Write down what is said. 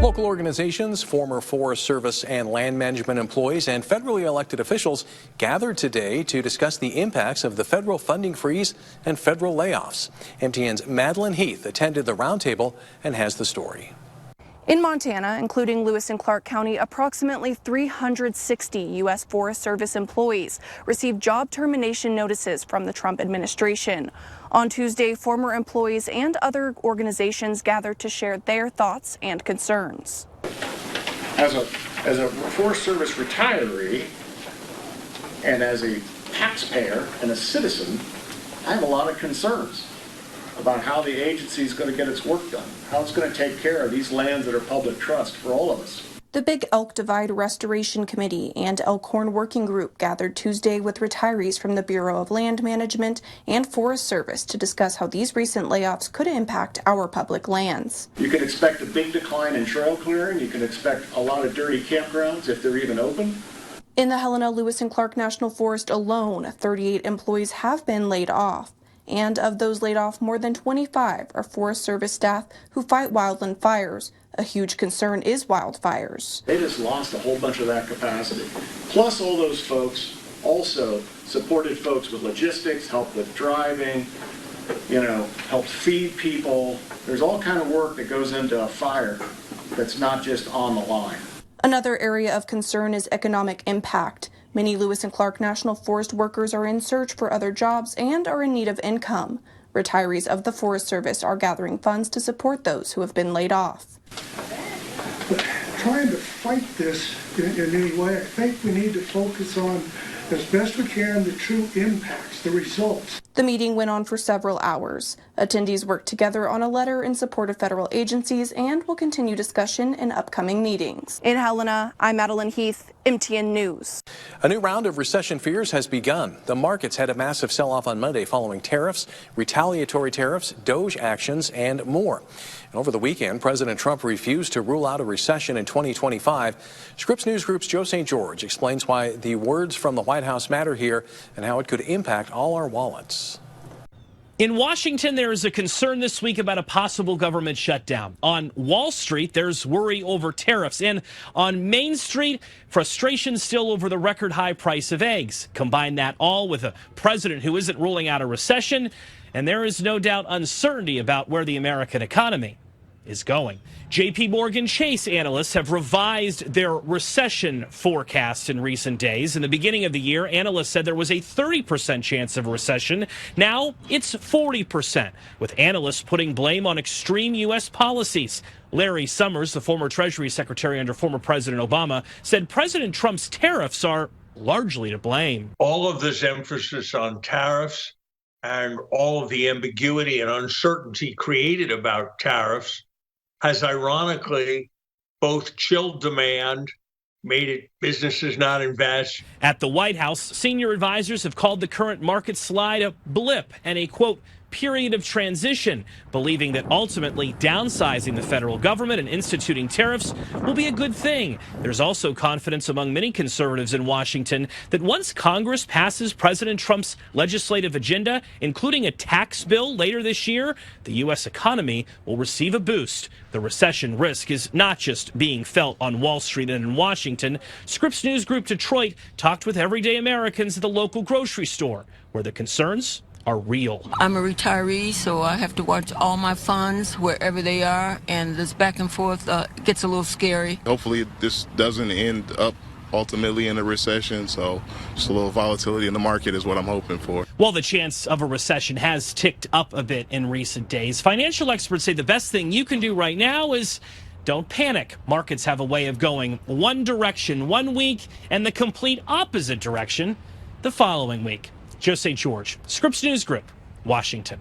Local organizations, former Forest Service and land management employees, and federally elected officials gathered today to discuss the impacts of the federal funding freeze and federal layoffs. MTN's Madeline Heath attended the roundtable and has the story. In Montana, including Lewis and Clark County, approximately 360 U.S. Forest Service employees received job termination notices from the Trump administration. On Tuesday, former employees and other organizations gathered to share their thoughts and concerns. As a Forest Service retiree and as a taxpayer and a citizen, I have a lot of concerns about how the agency is going to get its work done, how it's going to take care of these lands that are public trust for all of us. The Big Elk Divide Restoration Committee and Elkhorn Working Group gathered Tuesday with retirees from the Bureau of Land Management and Forest Service to discuss how these recent layoffs could impact our public lands. You can expect a big decline in trail clearing. You can expect a lot of dirty campgrounds if they're even open. In the Helena, Lewis and Clark National Forest alone, 38 employees have been laid off. And of those laid off, more than 25 are Forest Service staff who fight wildland fires. A huge concern is wildfires. They just lost a whole bunch of that capacity. Plus all those folks also supported folks with logistics, helped with driving, helped feed people. There's all kind of work that goes into a fire that's not just on the line. Another area of concern is economic impact. Many Lewis and Clark National Forest workers are in search for other jobs and are in need of income. Retirees of the Forest Service are gathering funds to support those who have been laid off. But trying to fight this in any way, I think we need to focus on, as best we can, the true impacts, the results. The meeting went on for several hours. Attendees worked together on a letter in support of federal agencies and will continue discussion in upcoming meetings. In Helena, I'm Madeline Heath, MTN News. A new round of recession fears has begun. The markets had a massive sell-off on Monday following tariffs, retaliatory tariffs, DOGE actions, and more. And over the weekend, President Trump refused to rule out a recession in 2025. Scripps News Group's Joe St. George explains why the words from the White House matter here and how it could impact all our wallets. In Washington, there is a concern this week about a possible government shutdown. On Wall Street, there's worry over tariffs. And on Main Street, frustration still over the record high price of eggs. Combine that all with a president who isn't ruling out a recession, and there is no doubt uncertainty about where the American economy is going. J.P. Morgan Chase analysts have revised their recession forecast in recent days. In the beginning of the year, analysts said there was a 30% chance of a recession. Now it's 40%, with analysts putting blame on extreme U.S. policies. Larry Summers, the former Treasury Secretary under former President Obama, said President Trump's tariffs are largely to blame. All of this emphasis on tariffs and all of the ambiguity and uncertainty created about tariffs has ironically both chilled demand, made it businesses not invest. At the White House, senior advisors have called the current market slide a blip and a, quote, period of transition, believing that ultimately downsizing the federal government and instituting tariffs will be a good thing. There's also confidence among many conservatives in Washington that once Congress passes President Trump's legislative agenda, including a tax bill later this year, the U.S. economy will receive a boost. The recession risk is not just being felt on Wall Street and in Washington. Scripps News Group Detroit talked with everyday Americans at the local grocery store, where the concerns are real. I'm a retiree, so I have to watch all my funds wherever they are, and this back and forth gets a little scary. Hopefully this doesn't end up ultimately in a recession, so just a little volatility in the market is what I'm hoping for. While the chance of a recession has ticked up a bit in recent days, financial experts say the best thing you can do right now is don't panic. Markets have a way of going one direction one week and the complete opposite direction the following week. Joe St. George, Scripps News Group, Washington.